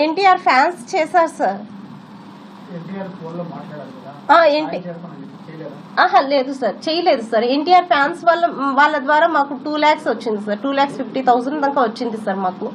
NTR fans చేశారు sir. లేదు sir, చేయలేదు సార్. ఎన్టీఆర్ ఫ్యాన్స్ వాళ్ళ ద్వారా మాకు 2 lakhs వచ్చింది సార్. 2,50,000 దాకా వచ్చింది సార్ మాకు.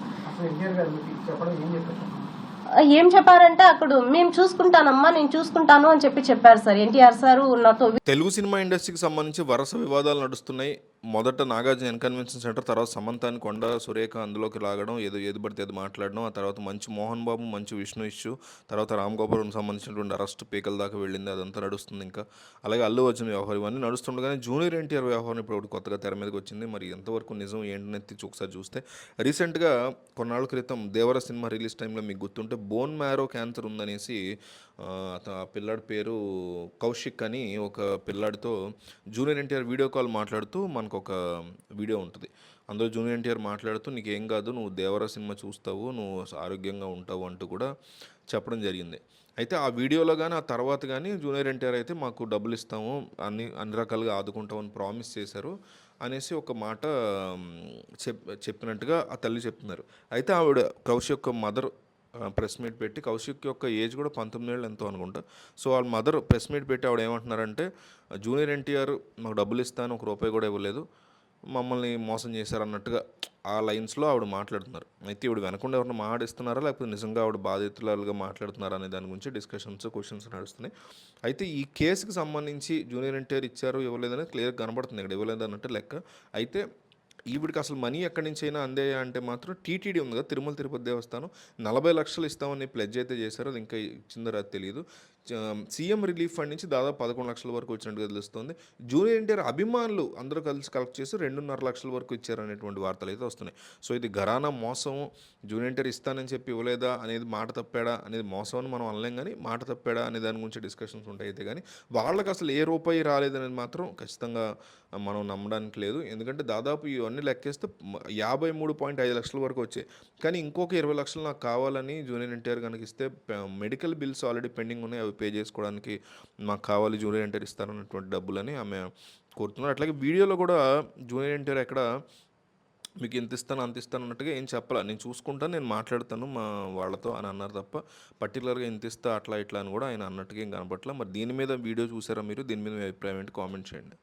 ఏం చెప్పారంటే అక్కడ మేము చూసుకుంటానమ్మా, నేను చూసుకుంటాను అని చెప్పారు సార్ ఎన్టీఆర్ సార్ నాతో. తెలుగు సినిమా ఇండస్ట్రీకి సంబంధించి వరుస వివాదాలు నడుస్తున్నాయి. మొదట నాగార్జున కన్వెన్షన్ సెంటర్, తర్వాత సమంతాని కొండ సురేఖ అందులోకి లాగడం, ఏది పడితే అది మాట్లాడడం, ఆ తర్వాత మంచి మోహన్ బాబు మంచి విష్ణు ఇష్యూ, తర్వాత రామ్ గోపాల్ సంబంధించినటువంటి అరెస్ట్ పీకల దాకా వెళ్ళింది, అదంతా నడుస్తుంది. ఇంకా అలాగే అల్లు అర్జున్ వ్యవహారం ఇవన్నీ నడుస్తుండగానే జూనియర్ ఎన్టీఆర్ వ్యవహారం ఇప్పుడు కొత్తగా తెర మీదకి వచ్చింది. మరి ఎంతవరకు నిజం ఏంటనేది ఒకసారి చూస్తే, రీసెంట్గా కొన్నాళ్ళ క్రితం దేవర సినిమా రిలీజ్ టైంలో మీకు గుర్తుంటే బోన్ మ్యారో క్యాన్సర్ ఉందనేసి ఆ పిల్లాడి పేరు కౌశిక్ అని ఒక పిల్లాడితో జూనియర్ ఎన్టీఆర్ వీడియో కాల్ మాట్లాడుతూ మనకు ఒక వీడియో ఉంటుంది. అందులో జూనియర్ ఎన్టీఆర్ మాట్లాడుతూ నీకేం కాదు, నువ్వు దేవర సినిమా చూస్తావు, నువ్వు ఆరోగ్యంగా ఉంటావు అంటూ కూడా చెప్పడం జరిగింది. అయితే ఆ వీడియోలో కానీ ఆ తర్వాత కానీ జూనియర్ ఎన్టీఆర్ అయితే మాకు డబ్బులు ఇస్తాము, అన్ని రకాలుగా ఆదుకుంటామని ప్రామిస్ చేశారు అనేసి ఒక మాట చెప్పినట్టుగా ఆ తల్లి చెప్తున్నారు. అయితే ఆవిడ కౌశిక్ యొక్క మదర్ ప్రెస్ మీట్ పెట్టి, కౌశిక్ యొక్క ఏజ్ కూడా 19 ఏళ్ళు ఎంతో అనుకుంటా. సో వాళ్ళ మదర్ ప్రెస్ మీట్ పెట్టి ఆవిడ ఏమంటున్నారంటే, జూనియర్ ఎన్టీఆర్ మాకు డబ్బులు ఇస్తాను, ₹1 కూడా ఇవ్వలేదు, మమ్మల్ని మోసం చేశారు అన్నట్టుగా ఆ లైన్స్లో ఆవిడ మాట్లాడుతున్నారు. అయితే ఇవిడ వెనకుండా ఎవరైనా మాట్లాడిస్తున్నారా లేకపోతే నిజంగా ఆవిడ బాధితులుగా మాట్లాడుతున్నారా అనే దాని గురించి క్వశ్చన్స్ నడుస్తున్నాయి. అయితే ఈ కేసుకి సంబంధించి జూనియర్ ఎన్టీఆర్ ఇచ్చారు ఇవ్వలేదని క్లియర్గా కనబడుతుంది, ఇక్కడ ఇవ్వలేదు అన్నట్టు లెక్క. అయితే ఈవిడికి అసలు మనీ ఎక్కడి నుంచి అయినా అందాయా అంటే మాత్రం టీటీడీ ఉంది కదా, తిరుమల తిరుపతి దేవస్థానం 40 లక్షలు ఇస్తామని ప్లెడ్జ్ అయితే చేశారు. అది ఇంకా ఇచ్చిందో అది తెలియదు. సీఎం రిలీఫ్ ఫండ్ నుంచి దాదాపు 11 లక్షల వరకు వచ్చినట్టుగా తెలుస్తుంది. జూనియర్ ఎన్టీఆర్ అభిమానులు అందరూ కలిసి కలెక్ట్ చేసి 2.5 లక్షల వరకు ఇచ్చారనేటువంటి వార్తలు అయితే వస్తున్నాయి. సో ఇది ఘరానా మోసం. జూనియర్ ఎన్టీఆర్ ఇస్తానని చెప్పి ఇవ్వలేదా అనేది, మాట తప్పాడా అనేది మోసం అని మనం అనలేం, కానీ మాట తప్పాడా అనే దాని గురించి డిస్కషన్స్ ఉంటాయి. అయితే కానీ వాళ్ళకి అసలు ఏ రూపాయి రాలేదనేది మాత్రం ఖచ్చితంగా మనం నమ్మడానికి లేదు. ఎందుకంటే దాదాపు ఇవన్నీ లెక్కేస్తే 53.5 లక్షల వరకు వచ్చాయి. కానీ ఇంకొక 20 లక్షలు నాకు కావాలని జూనియర్ ఎన్టీఆర్ కనుక ఇస్తే, మెడికల్ బిల్స్ ఆల్రెడీ పెండింగ్ ఉన్నాయి, అవి పే చేసుకోవడానికి మాకు కావాలి, జూనియర్ ఎన్టీఆర్ ఇస్తారన్నటువంటి డబ్బులని ఆమె కోరుతున్నారు. అట్లాగే వీడియోలో కూడా జూనియర్ ఎన్టీఆర్ ఎక్కడ మీకు ఇంత ఇస్తాను అంత ఇస్తాను అన్నట్టుగా ఏం చెప్పాల, నేను చూసుకుంటాను, నేను మాట్లాడతాను మా వాళ్ళతో అని అన్నారు తప్ప పర్టికులర్గా ఇంత ఇస్తా అట్లా ఇట్లా అని కూడా ఆయన అన్నట్టుగా ఏం కనపట్ల. మరి దీని మీద వీడియో చూసారా మీరు? దీని మీద మీ అభిప్రాయం ఏంటి? కామెంట్ చేయండి.